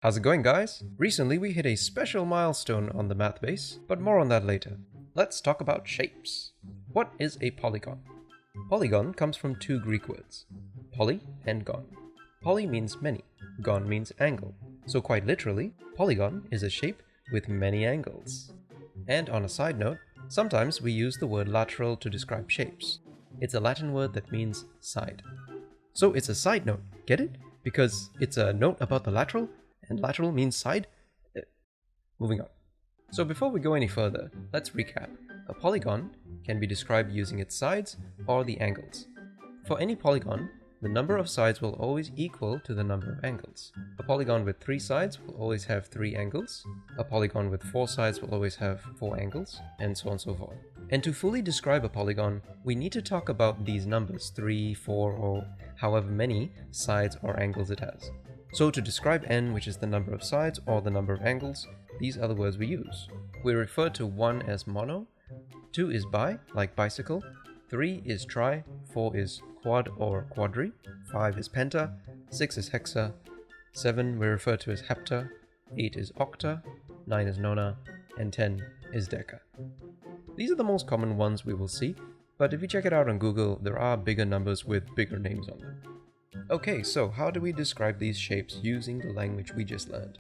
How's it going, guys? Recently we hit a special milestone on the math base, but more on that later. Let's talk about shapes. What is a polygon? Polygon comes from two Greek words, poly and gon. Poly means many, gon means angle. So quite literally, polygon is a shape with many angles. And on a side note, sometimes we use the word lateral to describe shapes. It's a Latin word that means side. So it's a side note, get it? Because it's a note about the lateral, and lateral means side. Moving on. So before we go any further, let's recap. A polygon can be described using its sides or the angles. For any polygon, the number of sides will always equal to the number of angles. A polygon with 3 sides will always have 3 angles. A polygon with 4 sides will always have 4 angles, and so on and so forth. And to fully describe a polygon, we need to talk about these numbers, 3, 4, or however many sides or angles it has. So to describe n, which is the number of sides or the number of angles, these are the words we use. We refer to 1 as mono, 2 is bi, like bicycle, 3 is tri, 4 is quad or quadri, 5 is penta, 6 is hexa, 7 we refer to as hepta, 8 is octa, 9 is nona, and 10 is deca. These are the most common ones we will see, but if you check it out on Google, there are bigger numbers with bigger names on them. Okay, so how do we describe these shapes using the language we just learned?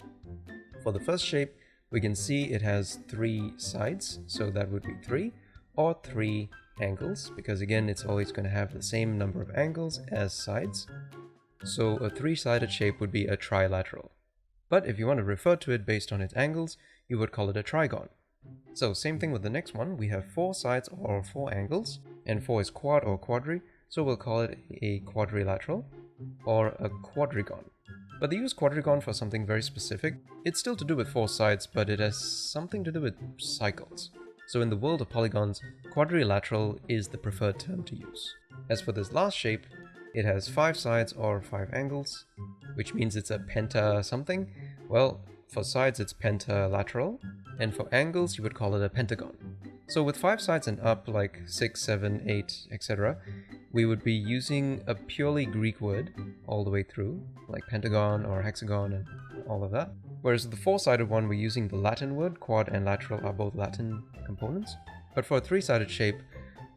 For the first shape, we can see it has 3 sides, so that would be 3, or 3 angles, because again, it's always going to have the same number of angles as sides. So a 3-sided shape would be a trilateral. But if you want to refer to it based on its angles, you would call it a trigon. So same thing with the next one, we have 4 sides or 4 angles, and 4 is quad or quadri, so we'll call it a quadrilateral or a quadrigon. But they use quadrigon for something very specific. It's still to do with 4 sides, but it has something to do with cycles. So in the world of polygons, quadrilateral is the preferred term to use. As for this last shape, it has 5 sides or 5 angles, which means it's a penta something. Well, for sides it's pentalateral, and for angles you would call it a pentagon. So with 5 sides and up, like 6, 7, 8, etc., we would be using a purely Greek word all the way through, like pentagon or hexagon and all of that. Whereas the 4-sided one, we're using the Latin word, quad and lateral are both Latin components. But for a 3-sided shape,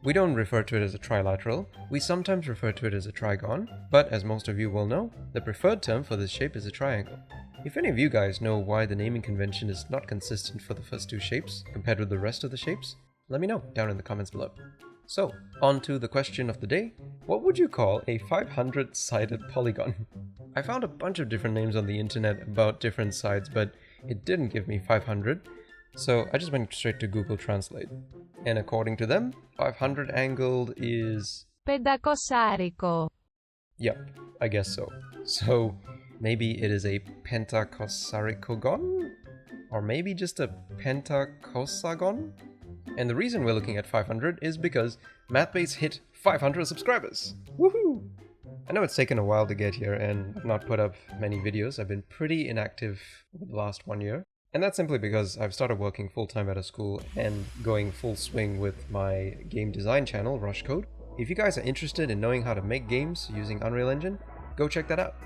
we don't refer to it as a trilateral, we sometimes refer to it as a trigon, but as most of you will know, the preferred term for this shape is a triangle. If any of you guys know why the naming convention is not consistent for the first 2 shapes compared with the rest of the shapes, let me know down in the comments below. So, on to the question of the day. What would you call a 500-sided polygon? I found a bunch of different names on the internet about different sides, but it didn't give me 500, so I just went straight to Google Translate. And according to them, 500 angled is... Pedacosarico. Yep, I guess so. So, maybe it is a pentacosaricogon? Or maybe just a pentacosagon? And the reason we're looking at 500 is because MathBase hit 500 subscribers! Woohoo! I know it's taken a while to get here and I've not put up many videos. I've been pretty inactive over the last 1 year. And that's simply because I've started working full-time at a school and going full swing with my game design channel, Rushcode. If you guys are interested in knowing how to make games using Unreal Engine, go check that out.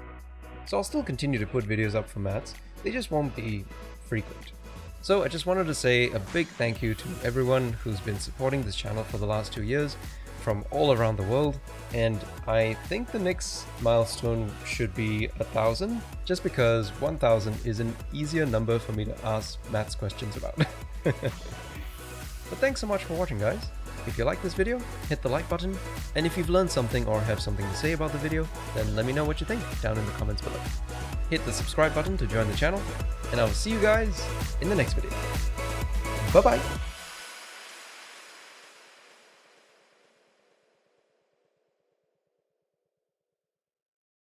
So I'll still continue to put videos up for maths, they just won't be frequent. So I just wanted to say a big thank you to everyone who's been supporting this channel for the last 2 years from all around the world, and I think the next milestone should be 1,000, just because 1,000 is an easier number for me to ask maths questions about. But thanks so much for watching, guys. If you like this video, hit the like button, and if you've learned something or have something to say about the video, then let me know what you think down in the comments below. Hit the subscribe button to join the channel, and I will see you guys in the next video. Bye bye!